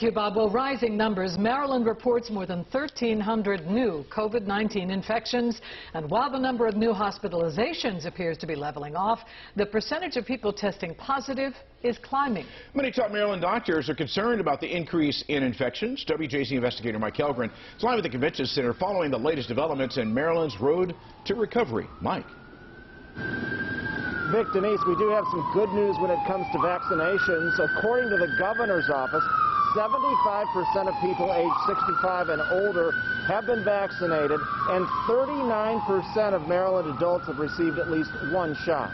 Thank you, Bob. Well, rising numbers. Maryland reports more than 1,300 new COVID-19 infections. And while the number of new hospitalizations appears to be leveling off, the percentage of people testing positive is climbing. Many top Maryland doctors are concerned about the increase in infections. WJZ investigator Mike Helgren is live at the Convention Center following the latest developments in Maryland's road to recovery. Mike. Vic, Denise, we do have some good news when it comes to vaccinations. According to the governor's office, 75% of people aged 65 and older have been vaccinated, and 39% of Maryland adults have received at least one shot.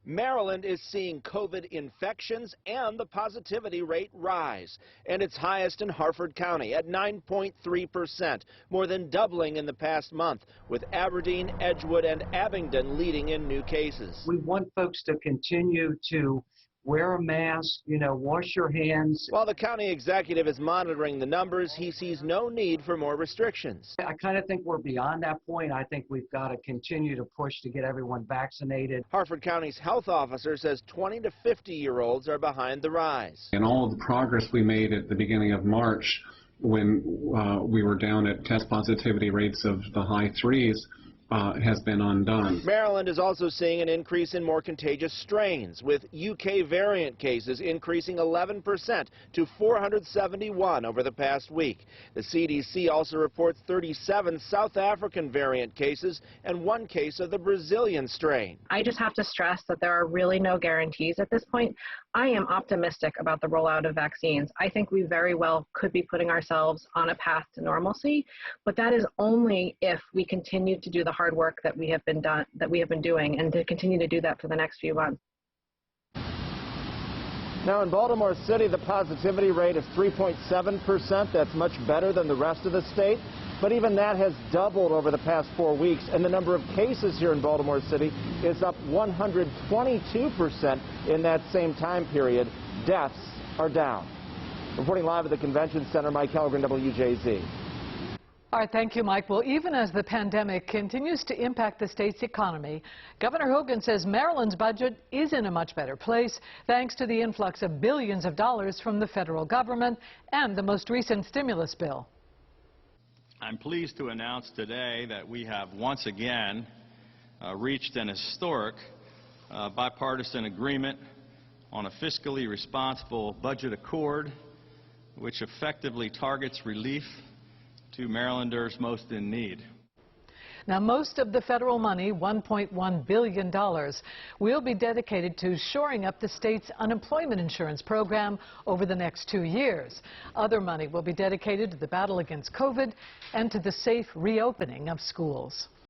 Maryland is seeing COVID infections and the positivity rate rise, and it's highest in Harford County at 9.3%, more than doubling in the past month, with Aberdeen, Edgewood, and Abingdon leading in new cases. We want folks to continue to wear a mask, wash your hands. While the county executive is monitoring the numbers, he sees no need for more restrictions. I kind of think we're beyond that point. I think we've got to continue to push to get everyone vaccinated. Harford County's health officer says 20 to 50-year-olds are behind the rise. And all of the progress we made at the beginning of March when we were down at test positivity rates of the high threes has been undone. Maryland is also seeing an increase in more contagious strains, with UK variant cases increasing 11% to 471 over the past week. The CDC also reports 37 South African variant cases and 1 case of the Brazilian strain. I just have to stress that there are really no guarantees at this point. I am optimistic about the rollout of vaccines. I think we very well could be putting ourselves on a path to normalcy, but that is only if we continue to do the hard work that we have been doing, and to continue to do that for the next few months. Now in Baltimore City, the positivity rate is 3.7%. That's much better than the rest of the state. But even that has doubled over the past 4 weeks, and the number of cases here in Baltimore City is up 122% in that same time period. Deaths are down. Reporting live at the Convention Center, Mike Helgren, WJZ. All right, thank you, Mike. Well, even as the pandemic continues to impact the state's economy, Governor Hogan says Maryland's budget is in a much better place thanks to the influx of billions of dollars from the federal government and the most recent stimulus bill. I'm pleased to announce today that we have once again reached an historic bipartisan agreement on a fiscally responsible budget accord, which effectively targets relief to Marylanders most in need. Now, most of the federal money, $1.1 billion, will be dedicated to shoring up the state's unemployment insurance program over the next 2 years. Other money will be dedicated to the battle against COVID and to the safe reopening of schools.